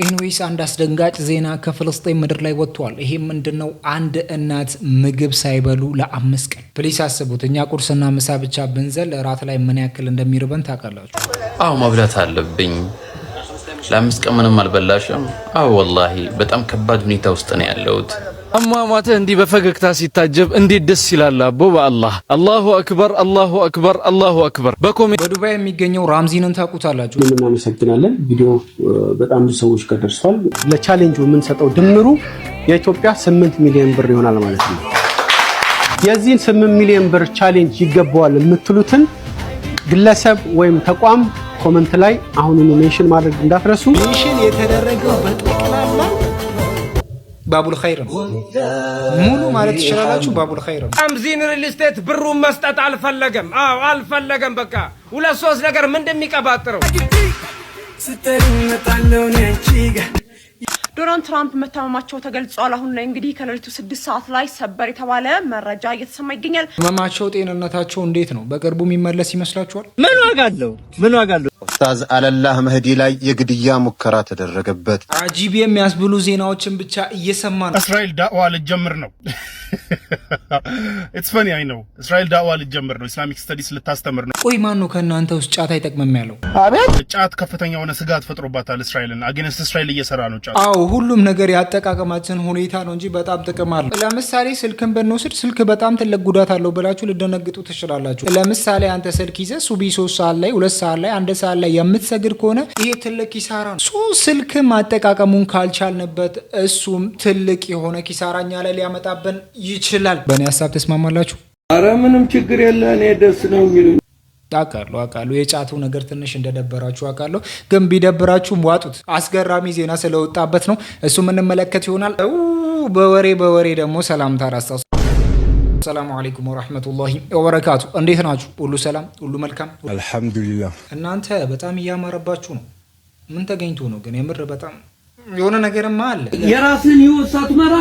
ኢንዌይስ አንድ አስደንጋጭ ዜና ከፍልስጤም ምድር ላይ ወጥቷል። ይሄ ምንድነው? አንድ እናት ምግብ ሳይበሉ ለ5 ቀን። ፕሊስ አስቡት፣ እኛ ቁርስና ምሳ ብቻ ብንዘል እራት ላይ ምን ያክል እንደሚርበን ታውቃላችሁ? አዎ መብላት አለብኝ። ለ5 ቀን ምንም አልበላሽም? አዎ ወላሂ በጣም ከባድ ሁኔታ ውስጥ ነው ያለሁት። አሟሟትህ እንዲህ በፈገግታ ሲታጀብ እንዴት ደስ ይላል አቦ። በአላህ አላሁ አክበር አላሁ አክበር አላሁ አክበር። በዱባይ የሚገኘው ራምዚንን ታውቁታላችሁ? እናመሰግናለን። ቪዲዮ በጣም ብዙ ሰዎች ጋር ደርሷል። ለቻሌንጁ የምንሰጠው ድምሩ የኢትዮጵያ 8 ሚሊዮን ብር ይሆናል ማለት ነው። የዚህን 8 ሚሊዮን ብር ቻሌንጅ ይገባዋል የምትሉትን ግለሰብ ወይም ተቋም ኮመንት ላይ አሁኑኑ ሜንሽን ማድረግ እንዳትረሱ። ሜንሽን የተደረገው በጠቅላላ ባቡል ኸይር ነው። ሙሉ ማለት ትችላላችሁ። ባቡል ኸይር ነው። ራምዚን ሪል ስቴት ብሩን መስጠት አልፈለገም። አዎ አልፈለገም። በቃ 2-3 ነገር ምን እንደሚቀባጥረው ዶናልድ ትራምፕ መታመማቸው ተገልጿል። አሁን ላይ እንግዲህ ከሌሊቱ 6 ሰዓት ላይ ሰበር የተባለ መረጃ እየተሰማ ይገኛል። ህመማቸው፣ ጤንነታቸው እንዴት ነው? በቅርቡ የሚመለስ ይመስላችኋል? ምን ዋጋ አለው? ኡስታዝ አለላህ መህዲ ላይ የግድያ ሙከራ ተደረገበት። አጂብ የሚያስብሉ ዜናዎችን ብቻ እየሰማን እስራኤል ዳዕዋ ልትጀምር ነው። ኢትስ ፈኒ አይ ነው። እስራኤል ዳዕዋ ልትጀምር ነው። ኢስላሚክ ስተዲስ ልታስተምር ነው። ቆይ ማን ነው ከእናንተ ውስጥ ጫት አይጠቅምም ያለው? አቤት ጫት ከፍተኛ የሆነ ስጋት ፈጥሮባታል እስራኤልን። አጌንስት እስራኤል እየሰራ ነው ጫት። አዎ ሁሉም ነገር ያጠቃቀማችን ሁኔታ ነው እንጂ በጣም ጥቅም አለው። ለምሳሌ ስልክን ብንወስድ ስልክ በጣም ትልቅ ጉዳት አለው ብላችሁ ልደነግጡ ትችላላችሁ። ለምሳሌ አንተ ስልክ ይዘህ ሱቢ 3 ሰዓት ላይ 2 ሰዓት ላይ 1 ሰዓት ላይ የምትሰግድ ከሆነ ይሄ ትልቅ ኪሳራ ነው። ስልክ ማጠቃቀሙን ካልቻልንበት እሱም ትልቅ የሆነ ኪሳራኛ ላይ ሊያመጣብን ይችላል። በእኔ ሀሳብ ተስማማላችሁ? አረ ምንም ችግር የለ፣ እኔ ደስ ነው የሚሉኝ። አውቃለሁ የጫቱ ነገር ትንሽ እንደደበራችሁ አውቃለሁ፣ ግን ቢደብራችሁም ዋጡት። አስገራሚ ዜና ስለወጣበት ነው። እሱ የምንመለከት ይሆናል። በወሬ ደግሞ ሰላምታ ራስታው። ሰላሙ አለይኩም ወራህመቱላሂ ወበረካቱ። እንዴት ናችሁ? ሁሉ ሰላም፣ ሁሉ መልካም አልሐምዱሊላህ። እናንተ በጣም እያማረባችሁ ነው። ምን ተገኝቶ ነው ግን? የምር በጣም የሆነ ነገርማ አለ። የራስን ህይወት ሳትመራ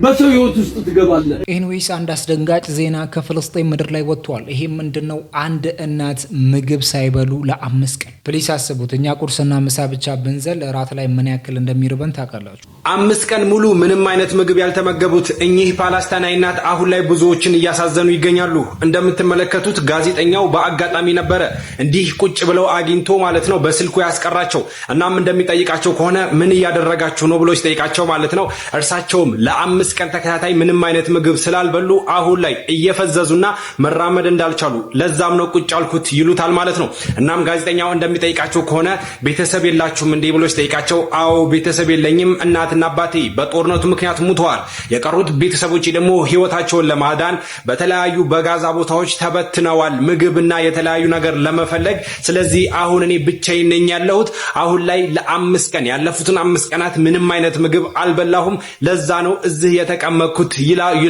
በሰው ህይወት ውስጥ ትገባለህ። ኢንዌይስ አንድ አስደንጋጭ ዜና ከፍልስጤም ምድር ላይ ወጥቷል። ይሄ ምንድነው? አንድ እናት ምግብ ሳይበሉ ለ5 ቀን። ፕሊስ አስቡት፣ እኛ ቁርስና ምሳ ብቻ ብንዘል እራት ላይ ምን ያክል እንደሚርበን ታውቃላችሁ? 5 ቀን ሙሉ ምንም አይነት ምግብ ያልተመገቡት እኚህ ፓለስታይናዊ እናት አሁን ላይ ብዙዎችን እያሳዘኑ ይገኛሉ። እንደምትመለከቱት ጋዜጠኛው በአጋጣሚ ነበረ እንዲህ ቁጭ ብለው አግኝቶ ማለት ነው በስልኩ ያስቀራቸው። እናም እንደሚጠይቃቸው ከሆነ ምን እያደረጋችሁ ነው ብሎ ሲጠይቃቸው ማለት ነው እርሳቸውም ለ5 ቀን ተከታታይ ምንም አይነት ምግብ ስላልበሉ አሁን ላይ እየፈዘዙና መራመድ እንዳልቻሉ ለዛም ነው ቁጭ አልኩት ይሉታል ማለት ነው። እናም ጋዜጠኛው እንደሚጠይቃቸው ከሆነ ቤተሰብ የላችሁም እንዴ ብሎ ሲጠይቃቸው አዎ ቤተሰብ የለኝም፣ እናትና አባቴ በጦርነቱ ምክንያት ሙተዋል። የቀሩት ቤተሰቦች ደግሞ ህይወታቸውን ለማዳን በተለያዩ በጋዛ ቦታዎች ተበትነዋል ምግብና የተለያዩ ነገር ለመፈለግ። ስለዚህ አሁን እኔ ብቻዬን ነኝ ያለሁት። አሁን ላይ ለ5 ቀን ያለፉትን 5 ቀናት ምንም አይነት ምግብ አልበላሁም። ለዛ ነው እዚህ የተቀመጥኩት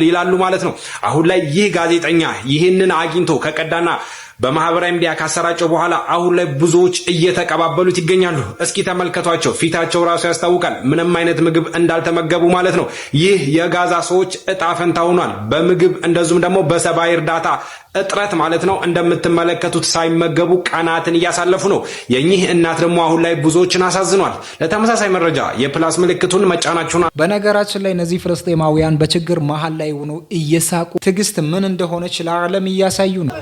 ይላሉ ማለት ነው። አሁን ላይ ይህ ጋዜጠኛ ይህንን አግኝቶ ከቀዳና በማህበራዊ ሚዲያ ካሰራጨው በኋላ አሁን ላይ ብዙዎች እየተቀባበሉት ይገኛሉ። እስኪ ተመልከቷቸው፣ ፊታቸው ራሱ ያስታውቃል ምንም አይነት ምግብ እንዳልተመገቡ ማለት ነው። ይህ የጋዛ ሰዎች እጣ ፈንታ ሆኗል። በምግብ እንደዚሁም ደግሞ በሰብአዊ እርዳታ እጥረት ማለት ነው። እንደምትመለከቱት ሳይመገቡ ቀናትን እያሳለፉ ነው። የኚህ እናት ደግሞ አሁን ላይ ብዙዎችን አሳዝኗል። ለተመሳሳይ መረጃ የፕላስ ምልክቱን መጫናችሁና በነገራችን ላይ እነዚህ ፍልስጤማውያን በችግር መሃል ላይ ሆነው እየሳቁ ትዕግስት ምን እንደሆነች ለዓለም እያሳዩ ነው።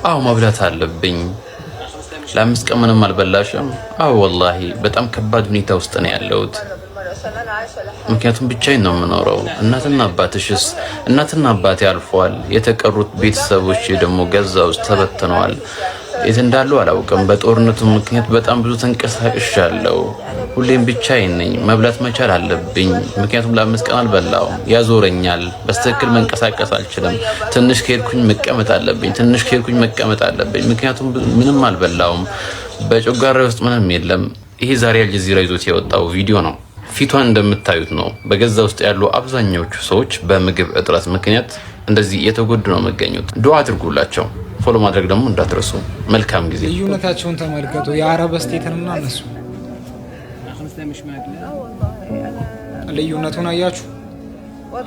አዎ መብላት አለብኝ። ለ5 ቀን ምንም አልበላሽም? አዎ ወላሂ በጣም ከባድ ሁኔታ ውስጥ ነው ያለሁት። ምክንያቱም ብቻዬን ነው የምኖረው። እናትና አባትሽስ? እናትና አባቴ አልፈዋል። የተቀሩት ቤተሰቦች ደግሞ ጋዛ ውስጥ ተበትነዋል። የት እንዳሉ አላውቅም። በጦርነቱ ምክንያት በጣም ብዙ ተንቀሳቅሻለሁ። ሁሌም ብቻዬን ነኝ። መብላት መቻል አለብኝ። ምክንያቱም ለ5 ቀን አልበላሁም። ያዞረኛል። በስተክል መንቀሳቀስ አልችልም። ትንሽ ከሄድኩኝ መቀመጥ አለብኝ። ምክንያቱም ምንም አልበላሁም። በጮጋራዬ ውስጥ ምንም የለም። ይሄ ዛሬ አልጀዚራ ይዞት የወጣው ቪዲዮ ነው። ፊቷን እንደምታዩት ነው። በገዛ ውስጥ ያሉ አብዛኛዎቹ ሰዎች በምግብ እጥረት ምክንያት እንደዚህ የተጎዱ ነው የሚገኙት። ዱዓ አድርጉላቸው። ፎሎ ማድረግ ደግሞ እንዳትረሱ። መልካም ጊዜ። ልዩነታቸውን ተመልከቱ። የአረብ ስቴትንና እነሱ ልዩነቱን አያችሁ?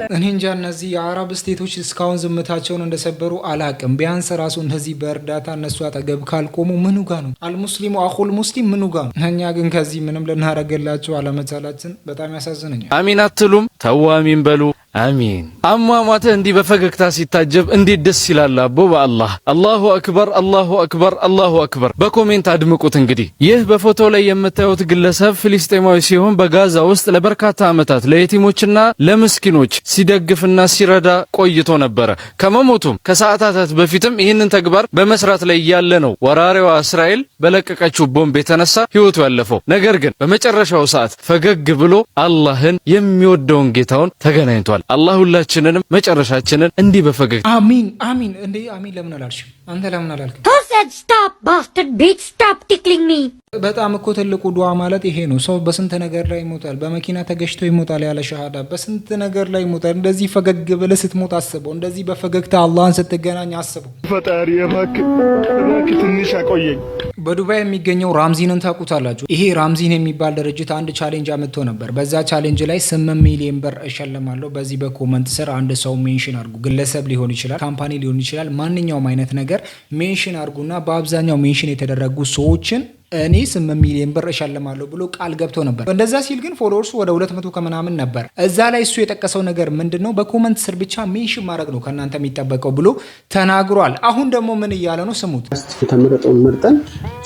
እኔ እንጃ እነዚህ የአረብ ስቴቶች እስካሁን ዝምታቸውን እንደሰበሩ አላቅም። ቢያንስ ራሱ እንደዚህ በእርዳታ እነሱ አጠገብ ካልቆሙ ምኑ ጋ ነው አልሙስሊሙ አኹል ሙስሊም ምኑ ጋ ነው? እኛ ግን ከዚህ ምንም ልናረገላቸው አለመቻላችን በጣም ያሳዝነኛል። አሚን አትሉም? ተው አሚን በሉ። አሚን። አሟሟትህ እንዲህ በፈገግታ ሲታጀብ እንዴት ደስ ይላል አቦ በአላህ። አላሁ አክበር አላሁ አክበር አላሁ አክበር። በኮሜንት አድምቁት። እንግዲህ ይህ በፎቶ ላይ የምታዩት ግለሰብ ፍልስጤማዊ ሲሆን በጋዛ ውስጥ ለበርካታ ዓመታት ለየቲሞችና ለምስኪኖች ሲደግፍና ሲረዳ ቆይቶ ነበረ። ከመሞቱም ከሰዓታት በፊትም ይህንን ተግባር በመስራት ላይ ያለ ነው ወራሪዋ እስራኤል በለቀቀችው ቦምብ የተነሳ ህይወቱ ያለፈው። ነገር ግን በመጨረሻው ሰዓት ፈገግ ብሎ አላህን የሚወደውን ጌታውን ተገናኝቷል። አላህ ሁላችንንም መጨረሻችንን እንዲህ በፈገግታ አሚን አሚን። እንዴ አሚን ለምን አላልሽም? አንተ ለምን አላልክም? Stop bastard bitch, stop tickling me. በጣም እኮ ትልቁ ዱዓ ማለት ይሄ ነው። ሰው በስንት ነገር ላይ ይሞታል። በመኪና ተገጭቶ ይሞታል ያለ ሸሃዳ፣ በስንት ነገር ላይ ይሞታል። እንደዚህ ፈገግ ብለህ ስትሞት አስበው። እንደዚህ በፈገግታ አላህን ስትገናኝ አስበው። ፈጣሪ እባክህ ትንሽ አቆየኝ። በዱባይ የሚገኘው ራምዚንን ታውቁታላችሁ። ይሄ ራምዚን የሚባል ድርጅት አንድ ቻሌንጅ አመጥቶ ነበር። በዛ ቻሌንጅ ላይ 8 ሚሊዮን ብር እሸልማለሁ። በዚህ በኮመንት ስር አንድ ሰው ሜንሽን አድርጉ። ግለሰብ ሊሆን ይችላል፣ ካምፓኒ ሊሆን ይችላል፣ ማንኛውም አይነት ነገር ሜንሽን አድርጉና በአብዛኛው ሜንሽን የተደረጉ ሰዎችን እኔ 8 ሚሊዮን ብር እሸልማለሁ ብሎ ቃል ገብቶ ነበር። እንደዛ ሲል ግን ፎሎወርሱ ወደ 200 ከምናምን ነበር። እዛ ላይ እሱ የጠቀሰው ነገር ምንድነው? በኮመንት ስር ብቻ ሜንሽን ማድረግ ነው ከእናንተ የሚጠበቀው ብሎ ተናግሯል። አሁን ደግሞ ምን እያለ ነው? ስሙት። የተመረጠውን መርጠን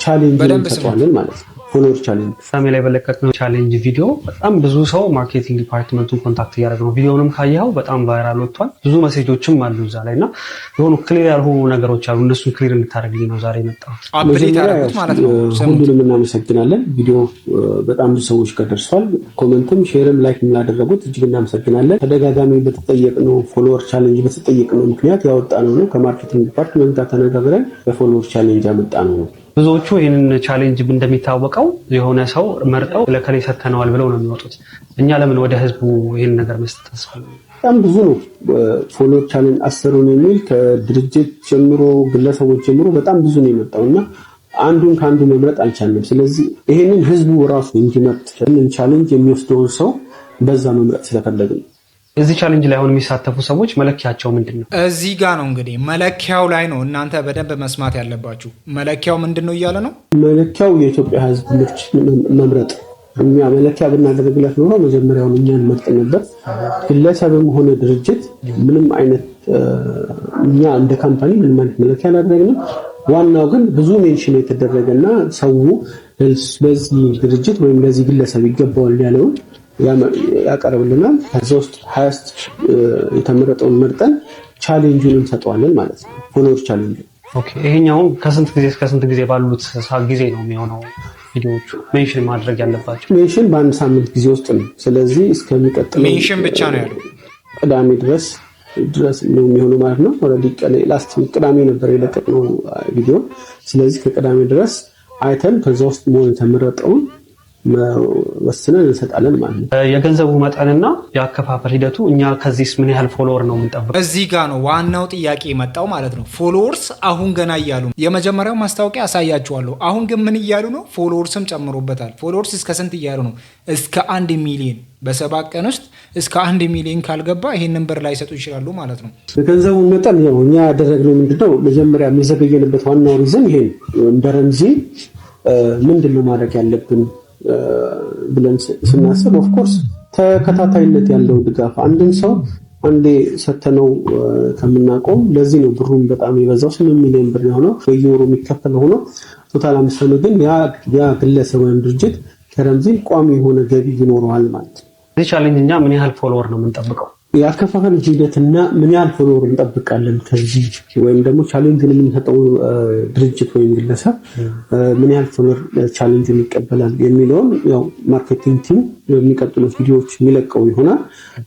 ቻሌንጅ እንሰጣለን ማለት ነው። ፎሎወር ቻሌንጅ ሳሚ ላይ በለቀቅነው ቻሌንጅ ቪዲዮ በጣም ብዙ ሰው ማርኬቲንግ ዲፓርትመንቱን ኮንታክት እያደረገ ነው። ቪዲዮንም ካየኸው በጣም ቫይራል ወጥቷል። ብዙ ሜሴጆችም አሉ እዛ ላይና የሆኑ ክሊር ያልሆኑ ነገሮች አሉ። እነሱን ክሊር እንድታደርግልኝ ነው ዛሬ የመጣሁት። አፕዴት አደረጉት ማለት ነው። ሁሉንም እናመሰግናለን። ቪዲዮ በጣም ብዙ ሰዎች ጋር ደርሷል። ኮሜንትም ሼርም ላይክ እናደረጉት እጅግ እናመሰግናለን። ተደጋጋሚ በተጠየቅነው ፎሎወር ቻሌንጅ በተጠየቅነው ምክንያት ያወጣነው ነው። ከማርኬቲንግ ዲፓርትመንት ጋር ተነጋግረን በፎሎወር ቻሌንጅ ያመጣነው ነው። ብዙዎቹ ይህንን ቻሌንጅ እንደሚታወቀው የሆነ ሰው መርጠው ለከሌ ሰተነዋል ብለው ነው የሚወጡት። እኛ ለምን ወደ ህዝቡ ይህን ነገር መስጠት አስፈልግ? በጣም ብዙ ነው። ፎሎወር ቻሌንጅ አሰሩን የሚል ከድርጅት ጀምሮ ግለሰቦች ጀምሮ በጣም ብዙ ነው የመጣው እና አንዱን ከአንዱ መምረጥ አልቻለም። ስለዚህ ይህንን ህዝቡ ራሱ እንዲመርጥ ይህንን ቻሌንጅ የሚወስደውን ሰው በዛ መምረጥ ስለፈለግን እዚህ ቻሌንጅ ላይ አሁን የሚሳተፉ ሰዎች መለኪያቸው ምንድነው? እዚህ ጋር ነው እንግዲህ መለኪያው ላይ ነው እናንተ በደንብ መስማት ያለባችሁ። መለኪያው ምንድነው እያለ ነው? መለኪያው የኢትዮጵያ ህዝብ ምርጫ መምረጥ። እኛ መለኪያ ብናደርግለት ኖሮ መጀመሪያውን እኛን መርጥ ነበር። ግለሰብም ሆነ ድርጅት ምንም አይነት እኛ እንደ ካምፓኒ ምንም አይነት መለኪያ አላደረግንም። ዋናው ግን ብዙ ሜንሽን የተደረገና ሰው በዚህ ድርጅት ወይም ለዚህ ግለሰብ ይገባዋል ያለውን ያቀርብልናል። ከዛ ውስጥ 20 የተመረጠውን መርጠን ቻሌንጁን እንሰጠዋለን ማለት ነው። ፎሎወር ቻሌንጅ። ኦኬ። ይሄኛው ከስንት ጊዜ እስከ ስንት ጊዜ ባሉት ጊዜ ነው የሚሆነው? ቪዲዮዎቹ ሜንሽን ማድረግ ያለባቸው ሜንሽን በአንድ ሳምንት ጊዜ ውስጥ ነው። ስለዚህ እስከሚቀጥለው ሜንሽን ብቻ ነው ያለው ቅዳሜ ድረስ ነው የሚሆነው ማለት ነው። ኦልሬዲ ላስት ቅዳሜ ነበር የለቀቅነው ቪዲዮ። ስለዚህ ከቅዳሜ ድረስ አይተን ከዛ ውስጥ ሞን የተመረጠውን ወስነን እንሰጣለን ማለት ነው። የገንዘቡ መጠንና የአከፋፈል ሂደቱ እኛ ከዚህስ ምን ያህል ፎሎወር ነው የምንጠብቀው? እዚህ ጋር ነው ዋናው ጥያቄ የመጣው ማለት ነው። ፎሎወርስ አሁን ገና እያሉ ነው። የመጀመሪያው ማስታወቂያ አሳያችኋለሁ። አሁን ግን ምን እያሉ ነው? ፎሎወርስም ጨምሮበታል። ፎሎወርስ እስከ ስንት እያሉ ነው? እስከ 1 ሚሊዮን በ7 ቀን ውስጥ እስከ 1 ሚሊዮን ካልገባ ይሄንን ብር ላይ ሰጡ ይችላሉ ማለት ነው። የገንዘቡን መጠን ያው እኛ ያደረግነው ምንድነው መጀመሪያ የሚዘገየንበት ዋናው ሪዝን ይሄ እንደ ረምዚ ምንድነው ማድረግ ያለብን ብለን ስናስብ ኦፍ ኮርስ ተከታታይነት ያለው ድጋፍ አንድን ሰው አንዴ ሰተነው ከምናቆም ለዚህ ነው ብሩን በጣም የበዛው 8 ሚሊዮን ብር የሆነው በየወሩ የሚከፈል ሆኖ ቶታል 5 ግን ያ ግለሰብ ወይም ድርጅት ከረምዚ ቋሚ የሆነ ገቢ ይኖረዋል ማለት ነው። እዚህ ቻሌንጅ እኛ ምን ያህል ፎሎወር ነው የምንጠብቀው? የአከፋፈል ሂደትና ምን ያህል ፎሎወር እንጠብቃለን ከዚህ ወይም ደግሞ ቻሌንጅን የምንሰጠው ድርጅት ወይም ግለሰብ ምን ያህል ፎሎወር ቻሌንጅን ይቀበላል የሚለውን ያው ማርኬቲንግ ቲም የሚቀጥሉት ቪዲዮዎች የሚለቀው ይሆናል።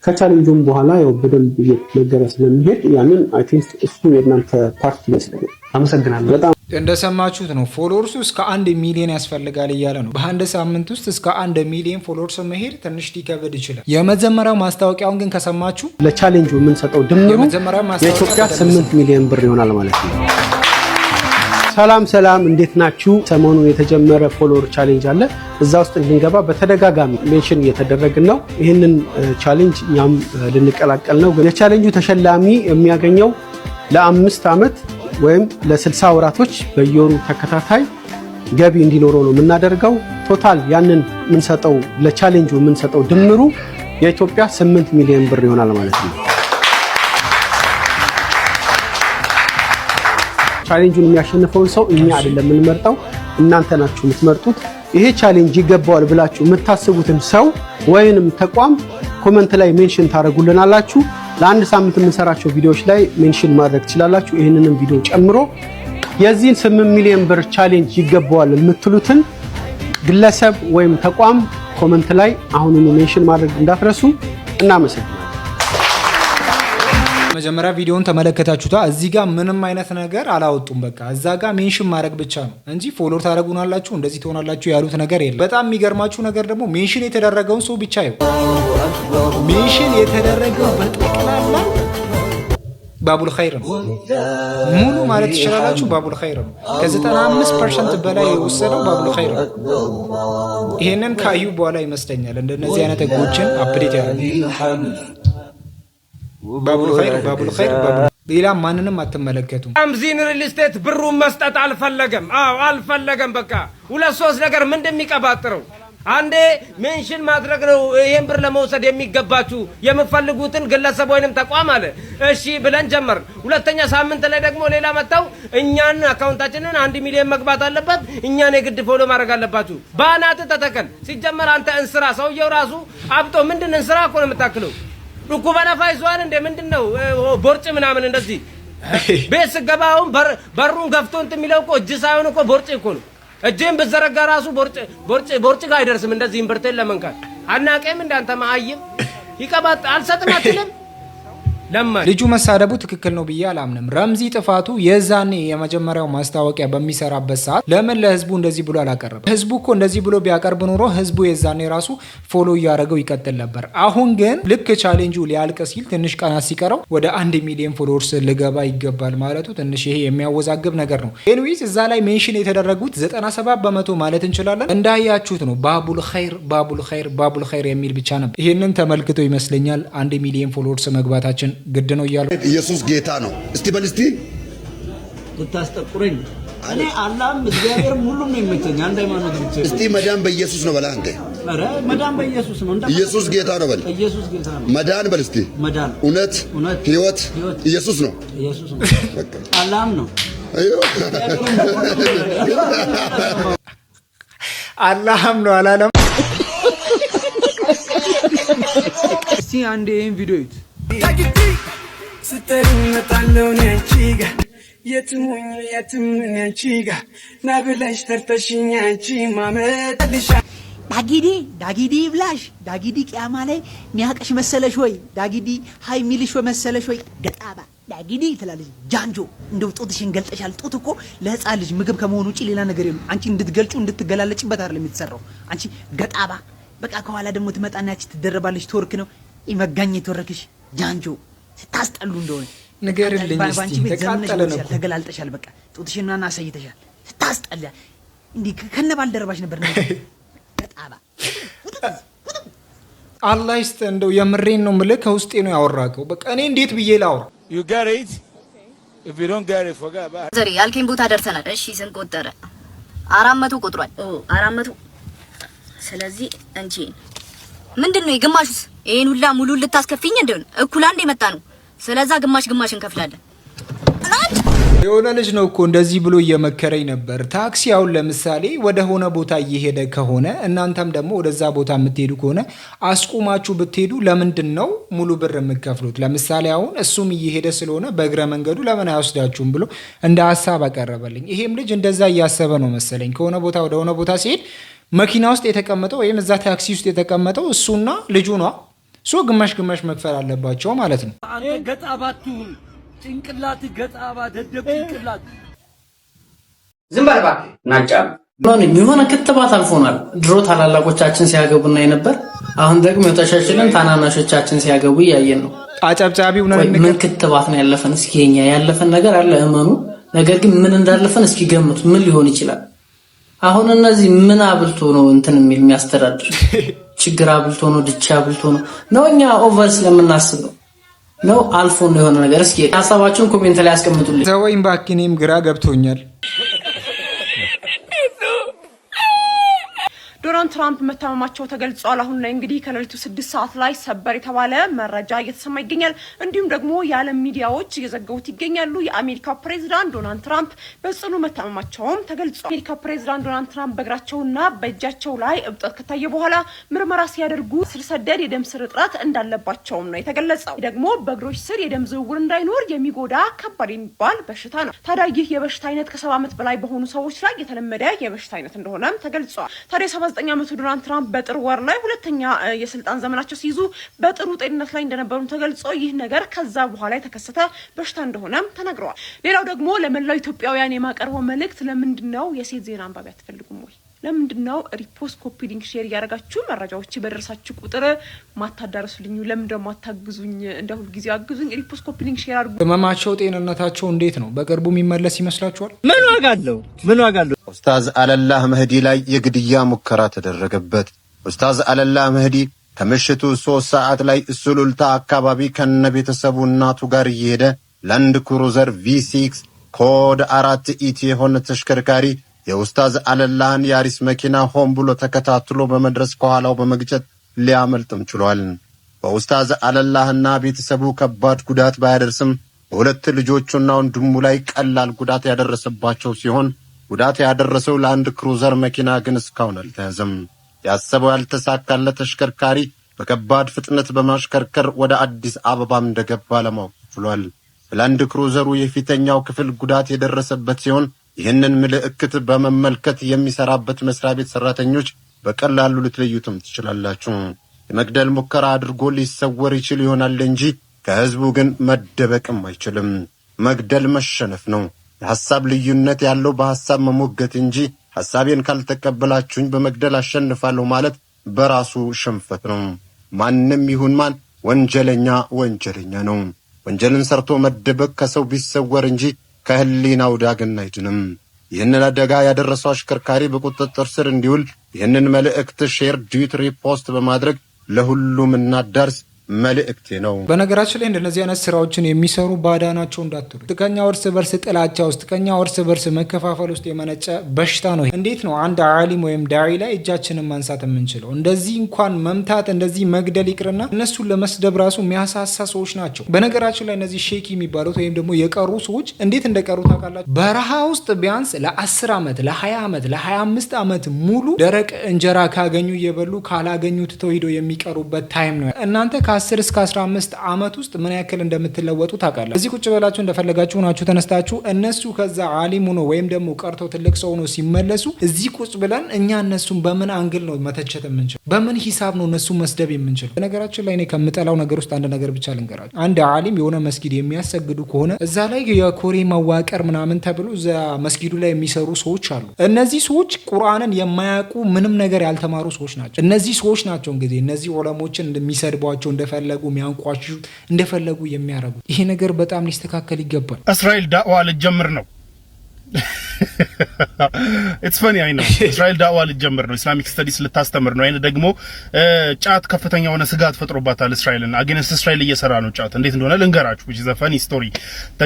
ከቻሌንጁም በኋላ ያው በደንብ እየተነገረ ስለሚሄድ ያንን አይ ቲንክ እሱ የእናንተ ፓርት ይመስላል። አመሰግናለሁ። በጣም እንደሰማችሁት ነው። ፎሎወርሱ እስከ 1 ሚሊዮን ያስፈልጋል እያለ ነው። በአንድ ሳምንት ውስጥ እስከ 1 ሚሊዮን ፎሎወርስ መሄድ ትንሽ ሊከብድ ይችላል። የመጀመሪያው ማስታወቂያውን ግን ከሰማችሁ ለቻሌንጁ የምንሰጠው ድምሩ የኢትዮጵያ 8 ሚሊዮን ብር ይሆናል ማለት ነው። ሰላም እንዴት ናችሁ? ሰሞኑን የተጀመረ ፎሎወር ቻሌንጅ አለ። እዛ ውስጥ እንድንገባ በተደጋጋሚ ሜንሽን እየተደረግን ነው። ይህንን ቻሌንጅ እኛም ልንቀላቀል ነው። የቻሌንጁ ተሸላሚ የሚያገኘው ለ5 ዓመት ወይም ለ60 ወራቶች በየወሩ ተከታታይ ገቢ እንዲኖረው ነው የምናደርገው። ቶታል ያንን የምንሰጠው ለቻሌንጁ የምንሰጠው ድምሩ የኢትዮጵያ 8 ሚሊዮን ብር ይሆናል ማለት ነው። ቻሌንጁን የሚያሸንፈውን ሰው እኛ አይደለም የምንመርጠው፣ እናንተ ናችሁ የምትመርጡት። ይሄ ቻሌንጅ ይገባዋል ብላችሁ የምታስቡትን ሰው ወይንም ተቋም ኮመንት ላይ ሜንሽን ታደርጉልናላችሁ። ለአንድ ሳምንት የምንሰራቸው ቪዲዮዎች ላይ ሜንሽን ማድረግ ትችላላችሁ። ይህንንም ቪዲዮ ጨምሮ የዚህን 8 ሚሊዮን ብር ቻሌንጅ ይገባዋል የምትሉትን ግለሰብ ወይም ተቋም ኮመንት ላይ አሁኑኑ ሜንሽን ማድረግ እንዳትረሱ። እናመሰግናለን። መጀመሪያ ቪዲዮውን ተመለከታችሁታ። እዚህ ጋር ምንም አይነት ነገር አላወጡም። በቃ እዛ ጋር ሜንሽን ማድረግ ብቻ ነው እንጂ ፎሎወር ታደርጉናላችሁ እንደዚህ ትሆናላችሁ ያሉት ነገር የለም። በጣም የሚገርማችሁ ነገር ደግሞ ሜንሽን የተደረገውን ሰው ብቻ ይው ሜንሽን የተደረገው በጠቅላላ ባቡል ኸይር ነው። ሙሉ ማለት ትችላላችሁ ባቡል ኸይር ነው። ከ95% በላይ የወሰደው ባቡል ኸይር ነው። ይሄንን ካዩ በኋላ ይመስለኛል እንደነዚህ አይነት ህጎችን አፕዴት ያደርጋል። ባቡል ኸይር ሌላ ማንንም አትመለከቱም። አምዚን ሪል ስቴት ብሩን መስጠት አልፈለገም። አልፈለገም። በቃ 2-3 ነገር ምን እንደሚቀባጥረው አንዴ ሜንሽን ማድረግ ነው። ይሄን ብር ለመውሰድ የሚገባችሁ የምትፈልጉትን ግለሰብ ወይንም ተቋም አለ። እሺ ብለን ጀመርን። ሁለተኛ ሳምንት ላይ ደግሞ ሌላ መጣው። እኛን አካውንታችንን 1 ሚሊዮን መግባት አለበት፣ እኛን የግድ ፎሎ ማድረግ አለባችሁ። ባናት ተተከል። ሲጀመር አንተ እንስራ ሰውየው ራሱ አብጦ ምንድን እንስራ እኮ ነው የምታክለው። ሩኩ በነፋይ ሷል እንደ ምንድነው ቦርጭ ምናምን እንደዚህ ቤት ስገባውን በሩን ገፍቶ እንት የሚለው እኮ እጅ ሳይሆን እኮ ቦርጭ እኮ ነው። እጅን ብዘረጋ ራሱ ቦርጭ ጋር አይደርስም። እንደዚህ እምብርቴን ለመንካት አናቀም እንዳንተ ማአይም ይቀባጥ አልሰጥም አትልም። ልጁ መሳደቡ ትክክል ነው ብዬ አላምንም። ረምዚ ጥፋቱ የዛኔ የመጀመሪያው ማስታወቂያ በሚሰራበት ሰዓት ለምን ለህዝቡ እንደዚህ ብሎ አላቀረበም? ህዝቡ እኮ እንደዚህ ብሎ ቢያቀርብ ኖሮ ህዝቡ የዛኔ ራሱ ፎሎ እያደረገው ይቀጥል ነበር። አሁን ግን ልክ ቻሌንጁ ሊያልቅ ሲል ትንሽ ቀናት ሲቀረው ወደ 1 ሚሊዮን ፎሎወርስ ልገባ ይገባል ማለቱ ትንሽ ይሄ የሚያወዛግብ ነገር ነው። ኤንዊስ እዛ ላይ ሜንሽን የተደረጉት 97% ማለት እንችላለን እንዳያችሁት ነው ባቡል ኸይር የሚል ብቻ ነበር። ይሄንን ተመልክቶ ይመስለኛል 1 ሚሊዮን ፎሎወርስ መግባታችን ግድ ነው እያሉ ኢየሱስ ጌታ ነው። እስቲ በል እስቲ ልታስጠቁረኝ እኔ አላህም እግዚአብሔርም ሁሉም ነው የሚመቸኝ። አንድ ሃይማኖት ብቻ እስቲ መዳን በኢየሱስ ነው በላ አንተ። ኧረ መዳን በኢየሱስ ነው። ኢየሱስ ጌታ ነው በል። ኢየሱስ ጌታ ነው። መዳን በል እስቲ መዳን እውነት ህይወት ኢየሱስ ነው። ኢየሱስ ነው። አላህም ነው። አላህም ነው አላለም። እስቲ አንዴ ይሄን ቪዲዮ ይዩት። ስተርመጣለው ነቺጋ የትም ነቺጋ ናብላሽ ተርተሽኛ አንቺ ማመጣልሻ ዳጊዲ ብላሽ ዳጊዲ ቂያማ ላይ ሚያቀሽ መሰለሽ ወይ ዳጊዲ ሃይ ሚልሽ መሰለሽ ወይ ገጣባ ዳጊዲ ትላለች። ጃንጆ እንደው ጡትሽን ገልጠሻል። ጡት እኮ ለህፃን ልጅ ምግብ ከመሆኑ ውጪ ሌላ ነገር የለም። አንቺ እንድትገልጩ እንድትገላለጭበት አይደለም የተሰራው። አንቺ ገጣባ በቃ ከኋላ ደግሞ ትመጣና ያቺ ትደረባለች። ቶርክ ነው ይመጋኝ ተወረክሽ ጃንጆ ስታስጠሉ እንደሆነ ንገርልኝ እስቲ። ተቃጠለ ነው ተገላልጠሻል። በቃ ጡትሽን ምናምን አሳይተሻል። ስታስጠላ እንዲህ ከነባልደረባሽ ነበር ነው ገጣባ። አላህ ይስጥ። እንደው የምሬን ነው የምልህ ከውስጤ ነው ያወራከው። በቃ እኔ እንዴት ብዬ ላውራ? You get it? If you don't get it, forget about it. ዘሪ ያልከኝ ቦታ ደርሰናል። እሺ ስንት ቆጠረ? 400 ቆጥሯል። 400። ስለዚህ እንጂ ምንድነው የግማሹስ? ይሄን ሁላ ሙሉ ልታስከፍኝ እንደሆነ እኩል አንድ የመጣ ነው። ስለዛ ግማሽ እንከፍላለን። የሆነ ልጅ ነው እኮ እንደዚህ ብሎ እየመከረኝ ነበር። ታክሲ አሁን ለምሳሌ ወደ ሆነ ቦታ እየሄደ ከሆነ እናንተም ደግሞ ወደዛ ቦታ የምትሄዱ ከሆነ አስቁማችሁ ብትሄዱ ለምንድን ነው ሙሉ ብር የምትከፍሉት? ለምሳሌ አሁን እሱም እየሄደ ስለሆነ በእግረ መንገዱ ለምን አይወስዳችሁም ብሎ እንደ ሀሳብ አቀረበልኝ። ይሄም ልጅ እንደዛ እያሰበ ነው መሰለኝ። ከሆነ ቦታ ወደ ሆነ ቦታ ሲሄድ መኪና ውስጥ የተቀመጠው ወይም እዛ ታክሲ ውስጥ የተቀመጠው እሱና ልጁ ነው። ግማሽ መክፈል አለባቸው ማለት ነው። አንተ ገጣባቱን ጭንቅላት ገጣባ ደደብ ጭንቅላት ዝም በል እባክህ ናጫ የሆነ ክትባት አልፎናል። ድሮ ታላላቆቻችን ሲያገቡና የነበር አሁን ደግሞ የተሻሽለን ታናናሾቻችን ሲያገቡ እያየን ነው። አጨብጫቢው ነው። ምን ክትባት ነው ያለፈን? እስኪ የኛ ያለፈን ነገር አለ እመኑ። ነገር ግን ምን እንዳለፈን እስኪ ገምቱ። ምን ሊሆን ይችላል? አሁን እነዚህ ምን አብልቶ ነው እንትን የሚያስተዳድር? ችግር አብልቶ ነው? ድቻ አብልቶ ነው? እኛ ኦቨር ስለምናስብ ነው አልፎ ነው የሆነ ነገር። እስኪ ሐሳባችሁን ኮሜንት ላይ አስቀምጡልኝ። ዘወይም ባኪኔም ግራ ገብቶኛል። ዶናልድ ትራምፕ መታመማቸው ተገልጿል። አሁን ላይ እንግዲህ ከሌሊቱ 6 ሰዓት ላይ ሰበር የተባለ መረጃ እየተሰማ ይገኛል። እንዲሁም ደግሞ የዓለም ሚዲያዎች እየዘገቡት ይገኛሉ። የአሜሪካው ፕሬዝዳንት ዶናልድ ትራምፕ በጽኑ መታመማቸውም ተገልጿል። የአሜሪካው ፕሬዝዳንት ዶናልድ ትራምፕ በእግራቸውና በእጃቸው ላይ እብጠት ከታየ በኋላ ምርመራ ሲያደርጉ ስር ሰደድ የደም ስር እጥረት እንዳለባቸውም ነው የተገለጸው። ደግሞ በእግሮች ስር የደም ዝውውር እንዳይኖር የሚጎዳ ከባድ የሚባል በሽታ ነው። ታዲያ ይህ የበሽታ አይነት ከ70 ዓመት በላይ በሆኑ ሰዎች ላይ የተለመደ የበሽታ አይነት እንደሆነም ተገልጿል። ታዲያ 9 ዓመቱ ዶናልድ ትራምፕ በጥር ወር ላይ ሁለተኛ የስልጣን ዘመናቸው ሲይዙ በጥሩ ጤንነት ላይ እንደነበሩ ተገልጾ ይህ ነገር ከዛ በኋላ የተከሰተ በሽታ እንደሆነም ተነግረዋል። ሌላው ደግሞ ለመላው ኢትዮጵያውያን የማቀርበው መልእክት ለምንድነው የሴት ዜና አንባቢ አትፈልጉም ወይ? ለምንድነው ሪፖስት ኮፒ ሊንክ ሼር ያደረጋችሁ መረጃዎች በደረሳችሁ ቁጥር ማታዳረሱልኝ? ለምንድነው ማታግዙኝ? እንደ ሁሉ ጊዜ አግዙኝ። ሪፖስት ኮፒ ሊንክ ሼር አድርጉ። ህመማቸው ጤንነታቸው እንዴት ነው? በቅርቡ የሚመለስ ይመስላችኋል? ምን ዋጋ አለው? ኡስታዝ አለላህ መህዲ ላይ የግድያ ሙከራ ተደረገበት። ኡስታዝ አለላህ መህዲ ከምሽቱ 3 ሰዓት ላይ ሱሉልታ አካባቢ ከነ ቤተሰቡ እናቱ ጋር እየሄደ ላንድ ክሩዘር V6 ኮድ 4 ኢቲ የሆነ ተሽከርካሪ የኡስታዝ አለላህን ያሪስ መኪና ሆን ብሎ ተከታትሎ በመድረስ ከኋላው በመግጨት ሊያመልጥም ችሏል። በኡስታዝ አለላህና ቤተሰቡ ከባድ ጉዳት ባያደርስም በሁለት ልጆቹና ወንድሙ ላይ ቀላል ጉዳት ያደረሰባቸው ሲሆን ጉዳት ያደረሰው ላንድ ክሩዘር መኪና ግን እስካሁን አልተያዘም። ያሰበው ያልተሳካለት ተሽከርካሪ በከባድ ፍጥነት በማሽከርከር ወደ አዲስ አበባም እንደገባ ለማወቅ ችሏል። ላንድ ክሩዘሩ የፊተኛው ክፍል ጉዳት የደረሰበት ሲሆን ይህንን ምልክት በመመልከት የሚሰራበት መስሪያ ቤት ሰራተኞች በቀላሉ ልትለዩትም ትችላላችሁ። የመግደል ሙከራ አድርጎ ሊሰወር ይችል ይሆናል እንጂ ከህዝቡ ግን መደበቅም አይችልም። መግደል መሸነፍ ነው። የሐሳብ ልዩነት ያለው በሐሳብ መሞገት እንጂ ሐሳቤን ካልተቀበላችሁኝ በመግደል አሸንፋለሁ ማለት በራሱ ሽንፈት ነው። ማንም ይሁን ማን ወንጀለኛ ወንጀለኛ ነው። ወንጀልን ሰርቶ መደበቅ ከሰው ቢሰወር እንጂ ከህሊናው ዳግን አይድንም። ይህንን አደጋ ያደረሰው አሽከርካሪ በቁጥጥር ስር እንዲውል ይህንን መልእክት ሼር፣ ዲዩት፣ ሪፖስት በማድረግ ለሁሉም እናዳርስ መልእክቴ ነው። በነገራችን ላይ እንደነዚህ አይነት ስራዎችን የሚሰሩ ባዳ ናቸው እንዳትሉ። ከኛ እርስ በርስ ጥላቻ ውስጥ ከኛ እርስ በርስ መከፋፈል ውስጥ የመነጨ በሽታ ነው። እንዴት ነው አንድ ዓሊም ወይም ዳዒ ላይ እጃችንን ማንሳት የምንችለው? እንደዚህ እንኳን መምታት እንደዚህ መግደል ይቅርና እነሱን ለመስደብ ራሱ የሚያሳሳ ሰዎች ናቸው። በነገራችን ላይ እነዚህ ሼክ የሚባሉት ወይም ደግሞ የቀሩ ሰዎች እንዴት እንደቀሩ ታውቃላችሁ? በረሃ ውስጥ ቢያንስ ለ10 ዓመት ለ20 ዓመት ለ25 ዓመት ሙሉ ደረቅ እንጀራ ካገኙ እየበሉ ካላገኙ ትተው ሄደው የሚቀሩበት ታይም ነው። እናንተ ከ10 እስከ 15 ዓመት ውስጥ ምን ያክል እንደምትለወጡ ታውቃላችሁ። እዚህ ቁጭ ብላችሁ እንደፈለጋችሁ ናችሁ ተነስታችሁ እነሱ ከዛ ዓሊም ሆኖ ወይም ደግሞ ቀርተው ትልቅ ሰው ሆኖ ሲመለሱ እዚህ ቁጭ ብለን እኛ እነሱን በምን አንግል ነው መተቸት የምንችል? በምን ሂሳብ ነው እነሱ መስደብ የምንችል? በነገራችን ላይ እኔ ከምጠላው ነገር ውስጥ አንድ ነገር ብቻ ልንገራችሁ። አንድ ዓሊም የሆነ መስጊድ የሚያሰግዱ ከሆነ እዛ ላይ የኮሬ መዋቀር ምናምን ተብሎ እዛ መስጊዱ ላይ የሚሰሩ ሰዎች አሉ። እነዚህ ሰዎች ቁርአንን የማያውቁ ምንም ነገር ያልተማሩ ሰዎች ናቸው። እነዚህ ሰዎች ናቸው እንግዲህ እነዚህ ዑለሞችን እንደሚሰድቧቸው እንደፈለጉ የሚያንቋሹ እንደፈለጉ የሚያረጉ። ይሄ ነገር በጣም ሊስተካከል ይገባል። እስራኤል ዳዕዋ ልጀምር ነው። ኢትስ ፈኒ አይ ነው። እስራኤል ዳዕዋ ልጀምር ነው። ኢስላሚክ ስተዲስ ልታስተምር ነው። አይነ ደግሞ ጫት ከፍተኛ የሆነ ስጋት ፈጥሮባታል እስራኤልን። አጌንስት እስራኤል እየሰራ ነው ጫት። እንዴት እንደሆነ ልንገራችሁ። which is a funny story.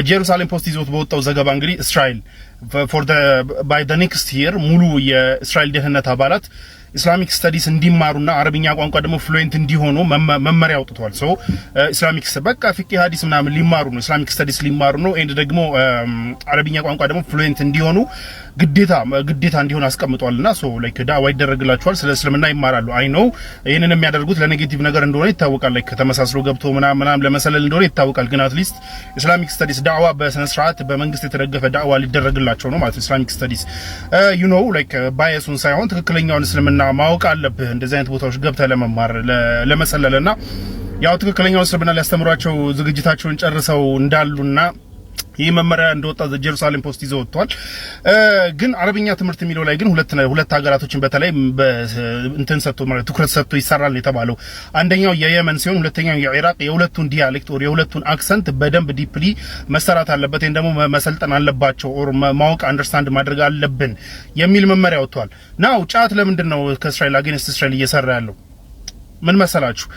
ጀሩሳሌም ፖስት ይዞት በወጣው ዘገባ እንግዲህ እስራኤል by the next year ሙሉ የእስራኤል ደህንነት አባላት ኢስላሚክ ስተዲስ እንዲማሩና አረብኛ ቋንቋ ደግሞ ፍሉዌንት እንዲሆኑ መመሪያ አውጥቷል። ሶ ኢስላሚክ በቃ ፊቂ ሐዲስ ምናምን ሊማሩ ነው፣ ኢስላሚክ ስተዲስ ሊማሩ ነው። ኤንድ ደግሞ አረብኛ ቋንቋ ደግሞ ፍሉዌንት እንዲሆኑ ግዴታ እንዲሆን አስቀምጧልና ሶ ላይክ ዳዋ ይደረግላቸዋል። ስለ እስልምና ይማራሉ። አይ ነው ይሄንን የሚያደርጉት ለኔጌቲቭ ነገር እንደሆነ ይታወቃል። ላይክ ተመሳስሎ ገብቶ ምናምን ለመሰለል እንደሆነ ይታወቃል። ግን አትሊስት ኢስላሚክ ስተዲስ ዳዋ በስነ ስርዓት በመንግስት የተደገፈ ዳዋ ሊደረግላቸው ነው ማለት ኢስላሚክ ስተዲስ ዩ ኖ ላይክ ባየሱን ሳይሆን ትክክለኛውን እስልምና ማወቅ አለብህ። እንደዚህ አይነት ቦታዎች ገብተህ ለመማር ለመሰለልና ያው ትክክለኛውን እስልምና ሊያስተምሯቸው ዝግጅታቸውን ጨርሰው እንዳሉና ይህ መመሪያ እንደወጣ ጀሩሳሌም ፖስት ይዘው ወጥቷል። ግን አረብኛ ትምህርት የሚለው ላይ ግን ሁለት ሀገራቶችን በተለይ እንትን ሰጥቶ ማለት ትኩረት ሰጥቶ ይሰራል የተባለው አንደኛው የየመን ሲሆን ሁለተኛው የኢራቅ የሁለቱን ዲያሌክት ኦር የሁለቱን አክሰንት በደንብ ዲፕሊ መሰራት አለበት ወይም ደግሞ መሰልጠን አለባቸው ኦር ማወቅ አንደርስታንድ ማድረግ አለብን የሚል መመሪያ ወጥቷል። ናው ጫት ለምንድን ነው ከእስራኤል አጌንስት እስራኤል እየሰራ ያለው? ምን መሰላችሁ?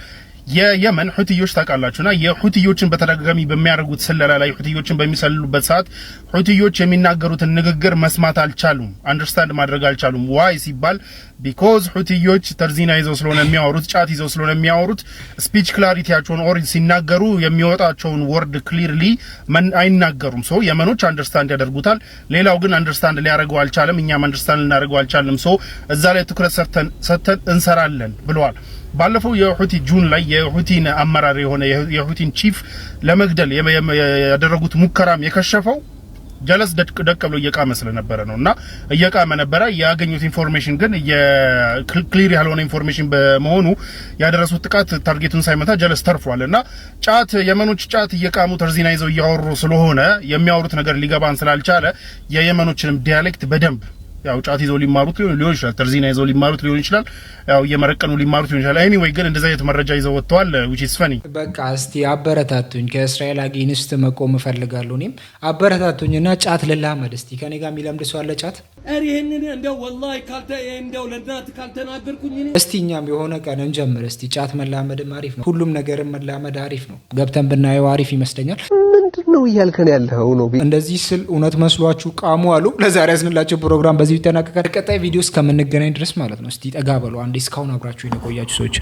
የየመን ሁቲዮች ታውቃላችሁና የሁቲዮችን በተደጋጋሚ በሚያደርጉት ስለላ ላይ ሁቲዮችን በሚሰልሉበት ሰዓት ሁቲዮች የሚናገሩትን ንግግር መስማት አልቻሉም፣ አንደርስታንድ ማድረግ አልቻሉም። ዋይ ሲባል ቢኮዝ ሁቲዮች ተርዚና ይዘው ስለሆነ የሚያወሩት ጫት ይዘው ስለሆነ የሚያወሩት ስፒች ክላሪቲያቸውን ኦር ሲናገሩ የሚወጣቸውን ወርድ ክሊርሊ አይናገሩም። ሶ የመኖች አንደርስታንድ ያደርጉታል፣ ሌላው ግን አንደርስታንድ ሊያደርገው አልቻለም፣ እኛም አንደርስታንድ ልናደርገው አልቻለም። ሶ እዛ ላይ ትኩረት ሰጥተን እንሰራለን ብለዋል። ባለፈው የሁቲ ጁን ላይ የሁቲን አመራር የሆነ የሁቲን ቺፍ ለመግደል ያደረጉት ሙከራም የከሸፈው ጀለስ ደቅ ብሎ እየቃመ ስለነበረ ነውና እየቃመ ነበረ። ያገኙት ኢንፎርሜሽን ግን የክሊር ያልሆነ ኢንፎርሜሽን በመሆኑ ያደረሱት ጥቃት ታርጌቱን ሳይመታ ጀለስ ተርፏልና ጫት የመኖች ጫት እየቃሙ ተርዚና ይዘው እያወሩ ስለሆነ የሚያወሩት ነገር ሊገባን ስላልቻለ የየመኖችንም ዲያሌክት በደንብ ያው ጫት ይዘው ሊማሩት ሊሆን ይችላል፣ ተርዚና ይዘው ሊማሩት ሊሆን ይችላል፣ ያው እየመረቀኑ ሊማሩት ሊሆን ይችላል። ኤኒዌይ ግን እንደዛ አይነት መረጃ ይዘው ወጥተዋል which is funny። በቃ እስቲ አበረታቱኝ፣ ከእስራኤል አጌንስት መቆም እፈልጋለሁ። እኔም አበረታቱኝና ጫት ልላመድ እስቲ። ከኔ ጋር የሚለምድ ሰው አለ ጫት? አሪ ይሄንን እንደው ወላሂ ካልተ እንደው ለናት ካልተናገርኩኝ እስቲ እኛም የሆነ ቀን እንጀምር እስቲ። ጫት መላመድም አሪፍ ነው፣ ሁሉም ነገርም መላመድ አሪፍ ነው። ገብተን ብናየው አሪፍ ይመስለኛል። ምንድነው እያልከን ያለው ነው? እንደዚህ ስል እውነት መስሏችሁ ቃሙ አሉ። ለዛሬ ያስንላችሁ ፕሮግራም በዚህ ይጠናቀቃል። ቀጣይ ቪዲዮ እስከምንገናኝ ድረስ ማለት ነው። እስቲ ጠጋ በሉ አንዴ። እስካሁን አብራችሁ የቆያችሁ ሰዎች